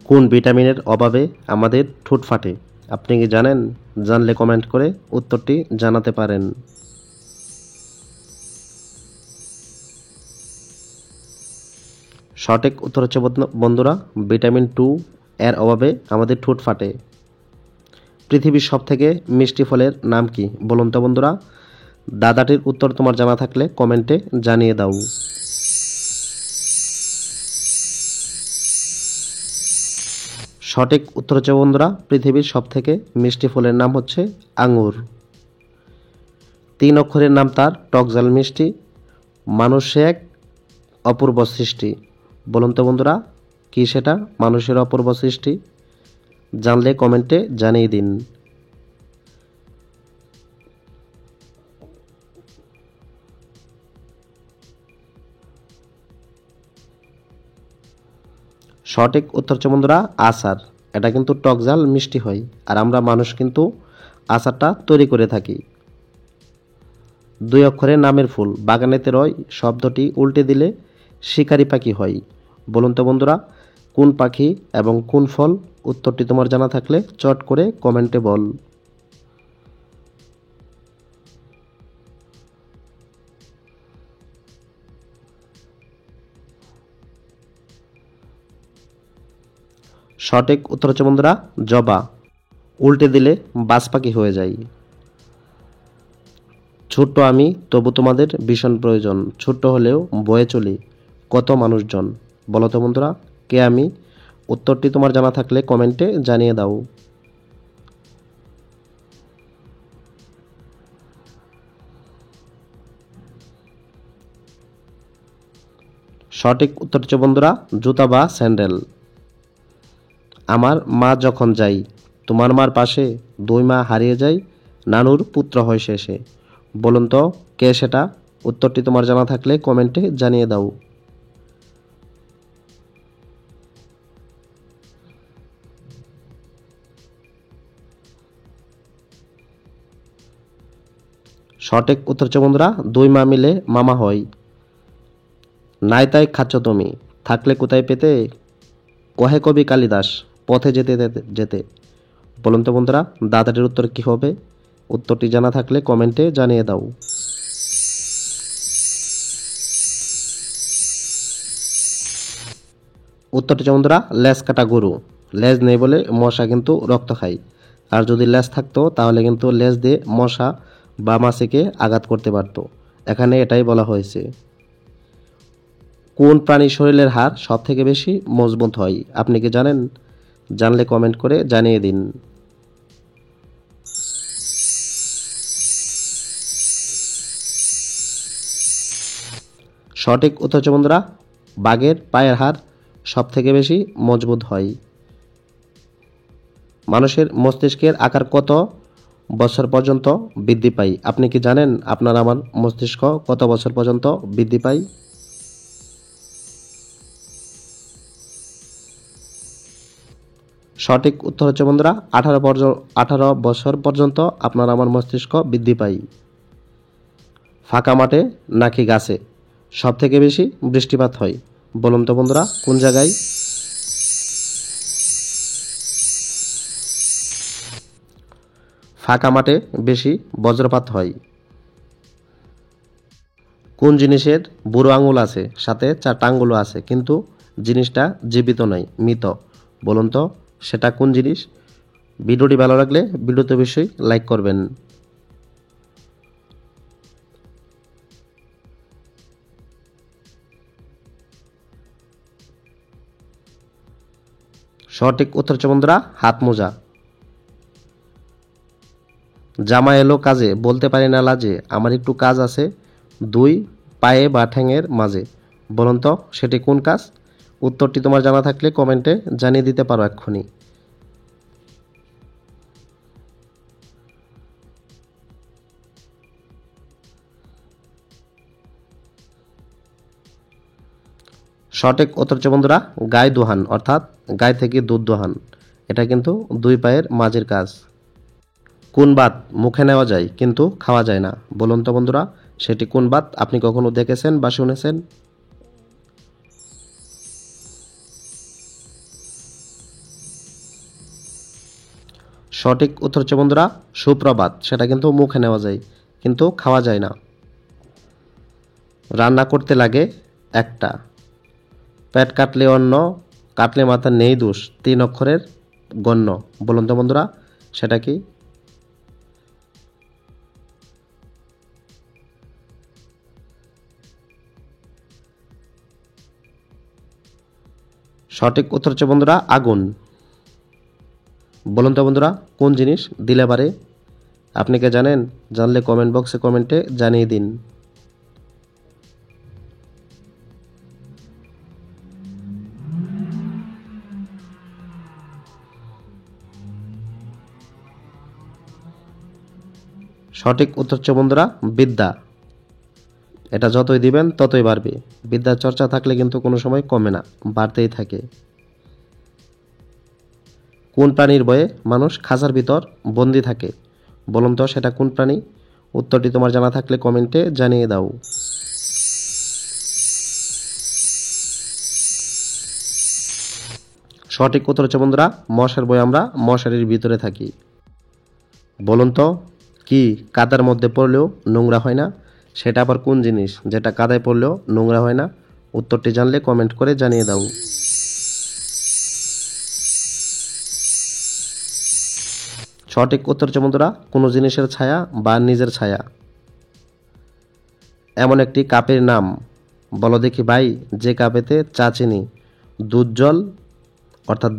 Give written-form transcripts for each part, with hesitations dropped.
কোন ভিটামিনের অভাবে আমাদের ঠোঁট ফাটে? আপনি কি জানেন? জানলে কমেন্ট করে উত্তরটি জানাতে পারেন। সঠিক উত্তর হচ্ছে বন্ধুরা ভিটামিন 2 এর অভাবে আমাদের ঠোঁট ফাটে। পৃথিবীর সবথেকে মিষ্টি ফলের নাম কি? বলুন তো বন্ধুরা। দাদাটির উত্তর তোমার জানা থাকলে কমেন্টে জানিয়ে দাও। সঠিক উত্তর হচ্ছে বন্ধুরা পৃথিবীর সবথেকে মিষ্টি ফলের নাম হচ্ছে আঙ্গুর। 3 অক্ষরের নাম তার, টকঝাল মিষ্টি, মানুষ এক অপূর্ব সৃষ্টি। বলুন তো বন্ধুরা কি সেটা মানুষের অপূর্ব সৃষ্টি? জানলে কমেন্টে জানিয়ে দিন। সঠিক উত্তর হচ্ছে বন্ধুরা আচার। এটা কিন্তু টকঝাল মিষ্টি হয়, আর আমরা মানুষ কিন্তু আচারটা তৈরি করে থাকি। 2 অক্ষরের নামের ফুল বাগানেতে রয়, শব্দটি উল্টে দিলে শিকারি পাখি হয়। বলুন তো বন্ধুরা কোন পাখি এবং কোন ফল? উত্তরটি তোমার জানা থাকলে চট করে কমেন্টে বল। সঠিক উত্তর হচ্ছে বন্ধুরা জবা। উল্টে দিলে বাজ পাখি হয়ে যায়। ছোট্ট আমি তবু তোমাদের ভীষণ প্রয়োজন, ছোট্ট হলেও বয়ে চলি কত মানুষজন। বলো তো বন্ধুরা কে আমি? উত্তরটি তোমার জানা থাকলে কমেন্টে জানিয়ে দাও। সঠিক উত্তর হচ্ছে বন্ধুরা জুতা বা স্যান্ডেল। আমার মা যখন যাই তোমার মার পাশে, 2 মা হারিয়ে যায়, নানুর পুত্র হয় শেষে। বলুন তো কে সেটা? উত্তরটি তোমার জানা থাকলে কমেন্টে জানিয়ে দাও। সঠিক উত্তর হচ্ছে বন্ধুরা 2 মা মিলে মামা হয়। নাই তাই খাচ্ছ তুমি, থাকলে কোথায় পেতে? কহে কবি কালিদাস পথে যেতে যেতে যেতে। বলুন তো বন্ধুরা দাদাটির উত্তর কি হবে? উত্তরটি জানা থাকলে কমেন্টে জানিয়ে দাও। উত্তরটি হচ্ছে বন্ধুরা লেজ কাটা গরু। লেজ নেই বলে মশা কিন্তু রক্ত খায়, আর যদি লেজ থাকতো তাহলে কিন্তু লেজ দিয়ে মশা বা মাছিকে আঘাত করতে পারত। এখানে এটাই বলা হয়েছে। কোন প্রাণীর শরীরের হাড় সব থেকে বেশি মজবুত হয়? আপনি কি জানেন? জানলে কমেন্ট করে জানিয়ে দিন। সঠিক উত্তর হচ্ছে বন্ধুরা বাঘের পায়ের হাড় সব থেকে বেশি মজবুত হয়। মানুষের মস্তিষ্কের আকার কত বছর পর্যন্ত বৃদ্ধি পায়? আপনি কি জানেন আপনার আমার মস্তিষ্ক কত বছর পর্যন্ত বৃদ্ধি পায়? সঠিক উত্তর হচ্ছে বন্ধুরা 18 বছর পর্যন্ত আপনার আমার মস্তিষ্ক বৃদ্ধি পায়। ফাঁকা মাঠে নাকি গাছে সব থেকে বেশি বৃষ্টিপাত হয়? বলুন তো বন্ধুরা কোন জায়গায়? ফাঁকা মাঠে বেশি বজ্রপাত হয়। কোন জিনিসের বুড়ো আঙুল আছে, সাথে 4টা আঙুলও আছে, কিন্তু জিনিসটা জীবিত নয়, মৃত? বলুন তো সেটা কোন জিনিস? ভিডিওটি ভালো লাগলে ভিডিওতে অবশ্যই লাইক করবেন। সঠিক উত্তর হচ্ছে বন্ধুরা হাত মোজা। জামা এলো কাজে বলতে পারি না লাজে, আমার একটু কাজ আছে 2 পায়ে বা ঠ্যাঙের মাঝে। বলুন তো সেটি কোন কাজ? উত্তরটি তোমার জানা থাকলে কমেন্টে জানিয়ে দিতে পারো এক্ষুনি। সঠিক উত্তর হচ্ছে বন্ধুরা গায়ে দোহান, অর্থাৎ গায়ে থেকে দুধ দোহান। এটা কিন্তু 2 পায়ের মাঝের কাজ। কোন ভাত মুখে নেওয়া যায় কিন্তু খাওয়া যায় না? বলুন তো বন্ধুরা সেটি কোন ভাত? আপনি কখনো দেখেছেন বা শুনেছেন? সঠিক উত্তর হচ্ছে বন্ধুরা সুপ্রভাত। সেটা কিন্তু মুখে নেওয়া যায়, কিন্তু খাওয়া যায় না। রান্না করতে লাগে একটা, পেট কাটলে অন্ন, কাটলে মাথা নেই দোষ, 3 অক্ষরের গণ্য। বলুন তো বন্ধুরা সেটা কি? সঠিক উত্তর হচ্ছে বন্ধুরা আগুন। বলুন তো বন্ধুরা কোন জিনিস দিলে পারে? আপনি কি জানেন? জানলে কমেন্ট বক্সে কমেন্টে জানিয়ে দিন। সঠিক উত্তর হচ্ছে বন্ধুরা বিদ্যা। এটা যতই দিবেন ততই বাড়বে। বিদ্যার চর্চা থাকলে কিন্তু কোনো সময় কমে না, বাড়তেই থাকে। কোন প্রাণীর ভয়ে মানুষ খাঁচার ভিতর বন্দি থাকে? বলুন তো সেটা কোন প্রাণী? উত্তরটি তোমার জানা থাকলে কমেন্টে জানিয়ে দাও। সঠিক উত্তর হচ্ছে বন্ধুরা মশার ভয়ে আমরা মশারির ভিতরে থাকি। বলুন তো কি কাদার মধ্যে পড়লেও নোংরা হয় না? সেটা আবার কোন জিনিস যেটা কাদায় পড়লেও নোংরা হয় না? উত্তরটি জানলে কমেন্ট করে জানিয়ে দাও। সঠিক উত্তর হচ্ছে বন্ধুরা কোনো জিনিসের ছায়া বা নিজের ছায়া। এমন একটি কাপের নাম বলো দেখি ভাই, যে কাপেতে চা চিনি দুধ জল, অর্থাৎ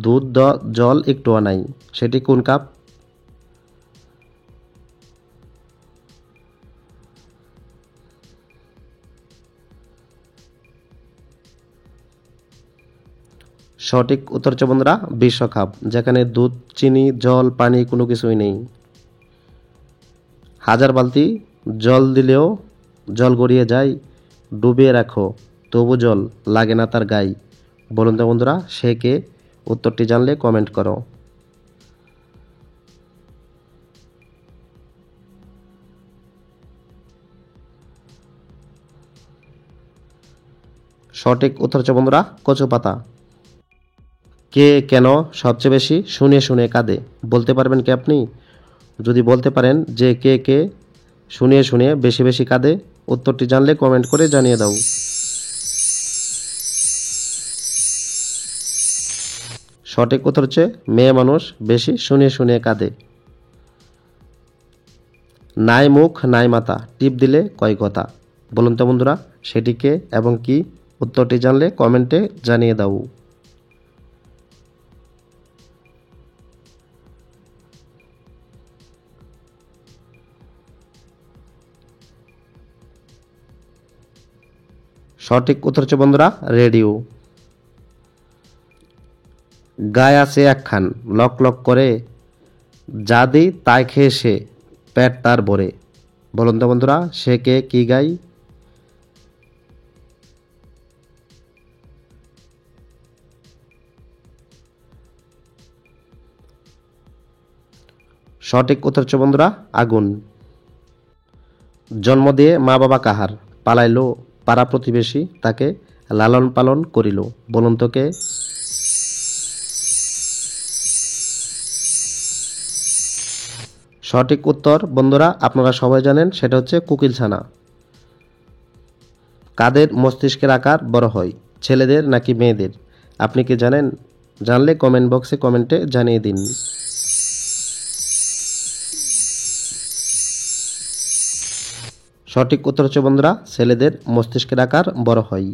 জল একটুও নাই। সেটি কোন কাপ? সঠিক উত্তর হচ্ছে বন্ধুরা বিশ্বকাপ, যেখানে দুধ চিনি জল পানি কোনো কিছুই নেই। হাজার বালতি জল দিলেও জল গড়িয়ে যায়, ডুবিয়ে রাখো তবু জল লাগে না তার গায়ে। বলুন তো বন্ধুরা সে কে? উত্তরটি জানলে কমেন্ট করো। সঠিক উত্তর হচ্ছে বন্ধুরা কচু পাতা। কে কেন সবচেয়ে বেশি শুনে শুনে কাঁদে? বলতে পারবেন কি আপনি? যদি বলতে পারেন যে কে কে শুনিয়ে শুনিয়ে বেশি বেশি কাঁদে, উত্তরটি জানলে কমেন্ট করে জানিয়ে দাও। সঠিক উত্তর হচ্ছে মেয়ে মানুষ বেশি শুনিয়ে শুনিয়ে কাঁদে। নাই মুখ নাই মাথা, টিপ দিলে কয় কথা? বলুন তো বন্ধুরা সেটি কে এবং কি? উত্তরটি জানলে কমেন্টে জানিয়ে দাও। সঠিক উত্তর হচ্ছে বন্ধুরা রেডিও। গায়ে আছে একখান লক লক করে, যা দিই তাই খেয়ে সে, পেট তার ভরে। বলুন তো বন্ধুরা সে কে, কি গাই? সঠিক উত্তর হচ্ছে বন্ধুরা আগুন। জন্ম দিয়ে মা বাবা কাহার, পালাইলো পাড়া প্রতিবেশী তাকে লালন পালন করিল। বলুন তো কে? সঠিক উত্তর বন্ধুরা আপনারা সবাই জানেন, সেটা হচ্ছে কোকিল ছানা। কাদের মস্তিষ্কের আকার বড় হয়, ছেলেদের নাকি মেয়েদের? আপনি কি জানেন? জানলে কমেন্ট বক্সে কমেন্টে জানিয়ে দিন। সঠিক উত্তর হচ্ছে বন্ধুরা ছেলেদের মস্তিষ্কের আকার বড় হয়।